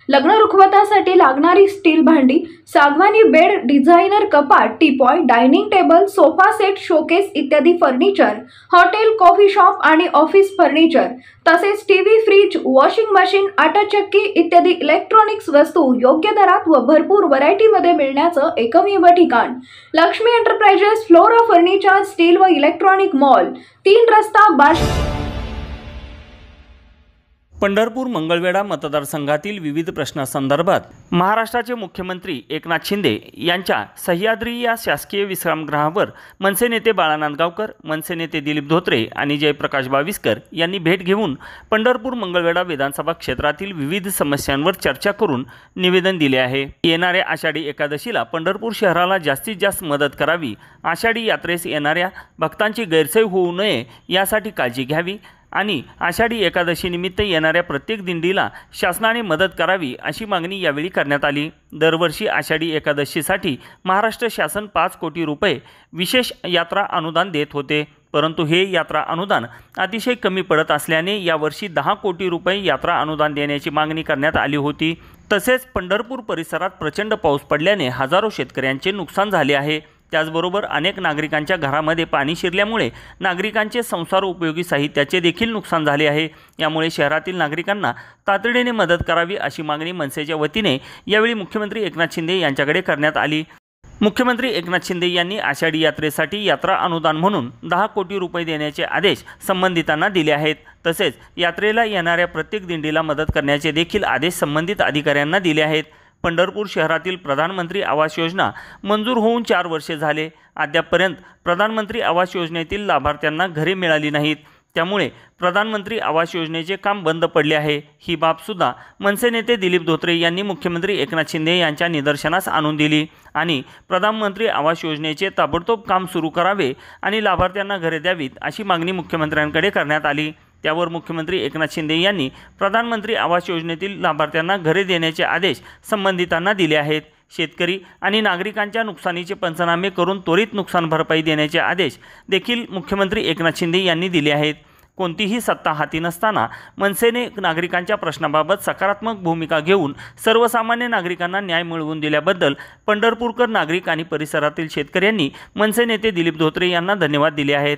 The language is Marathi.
लग्न रुखवतासाठी लागणारी स्टील भांडी, सागवानी बेड, डिझायनर कपाट, teapoy, dining table, sofa set, showcase इत्यादी फर्निचर, हॉटेल, कॉफी शॉप आणि ऑफिस फर्निचर, तसेच टीव्ही, फ्रीज, वॉशिंग मशीन, आटा चक्की इत्यादी इलेक्ट्रॉनिक्स वस्तू योग्य दरात व भरपूर व्हरायटीमध्ये मिळण्याचं एकमेव ठिकाण Lakshmi enterprises flora furniture steel व इलेक्ट्रॉनिक मॉल, 3 रस्ता पंढरपूर मंगळवेढा मतदारसंघातील विविध प्रश्नांसंदर्भात महाराष्ट्राचे मुख्यमंत्री एकनाथ शिंदे यांच्या सह्याद्री या शासकीय विश्रामगृहावर मनसे नेते बाळा नांदगावकर, मनसे नेते दिलीप धोत्रे आणि जयप्रकाश बाविस्कर यांनी भेट घेऊन पंढरपूर मंगळवेढा विधानसभा क्षेत्रातील विविध समस्यांवर चर्चा करून निवेदन दिले आहे। येणाऱ्या आषाढी एकादशीला पंढरपूर शहराला जास्तीत जास्त मदत करावी, आषाढी यात्रेस येणाऱ्या भक्तांची गैरसोय होऊ नये यासाठी काळजी घ्यावी आणि आषाढी एकादशी निमित्त येणाऱ्या प्रत्येक दिंडीला शासनाने मदत करावी अशी मागणी यावेळी करण्यात आली। दरवर्षी आषाढी एकादशीसाठी महाराष्ट्र शासन 5 कोटी रुपये विशेष यात्रा अनुदान देत होते, परंतु हे यात्रा अनुदान अतिशय कमी पडत असल्याने यावर्षी 10 कोटी रुपये यात्रा अनुदान देण्याची मागणी करण्यात आली होती। तसेच पंढरपूर परिसरात प्रचंड पाऊस पडल्याने हजारो शेतकऱ्यांचे नुकसान झाले आहे। त्याचबरोबर अनेक नागरिकांच्या घरामध्ये पाणी शिरल्यामुळे नागरिकांचे संसार उपयोगी साहित्याचे देखील नुकसान झाले आहे। यामुळे शहरातील नागरिकांना तातडीने मदत करावी अशी मागणी मनसेच्या वतीने यावेळी मुख्यमंत्री एकनाथ शिंदे यांच्याकडे करण्यात आली। मुख्यमंत्री एकनाथ शिंदे यांनी आषाढी यात्रेसाठी यात्रा अनुदान म्हणून 10 कोटी रुपये देण्याचे आदेश संबंधितांना दिले आहेत। तसेच यात्रेला येणाऱ्या प्रत्येक दिंडीला मदत करण्याचे देखील आदेश संबंधित अधिकाऱ्यांना दिले आहेत। पंढरपूर शहरातील प्रधानमंत्री आवास योजना मंजूर होऊन 4 वर्षे झाले, अद्यापपर्यंत प्रधानमंत्री आवास योजनेतील लाभार्थ्यांना घरे मिळाली नाहीत। त्यामुळे प्रधानमंत्री आवास योजनेचे काम बंद पडले आहे। ही बाबसुद्धा मनसे नेते दिलीप धोत्रे यांनी मुख्यमंत्री एकनाथ शिंदे यांच्या निदर्शनास आणून दिली आणि प्रधानमंत्री आवास योजनेचे ताबडतोब काम सुरू करावे आणि लाभार्थ्यांना घरे द्यावीत अशी मागणी मुख्यमंत्र्यांकडे करण्यात आली। त्यावर मुख्यमंत्री एकनाथ शिंदे यांनी प्रधानमंत्री आवास योजनेतील लाभार्थ्यांना घरे देण्याचे आदेश संबंधितांना दिले आहेत। शेतकरी आणि नागरिकांच्या नुकसानीचे पंचनामे करून त्वरित नुकसान भरपाई देण्याचे आदेश देखील मुख्यमंत्री एकनाथ शिंदे यांनी दिले आहेत। कोणतीही सत्ता हाती नसताना मनसेने नागरिकांच्या प्रश्नाबाबत सकारात्मक भूमिका घेऊन सर्वसामान्य नागरिकांना न्याय मिळवून दिल्याबद्दल पंढरपूरकर नागरिक आणि परिसरातील शेतकऱ्यांनी मनसे नेते दिलीप धोत्रे यांना धन्यवाद दिले आहेत।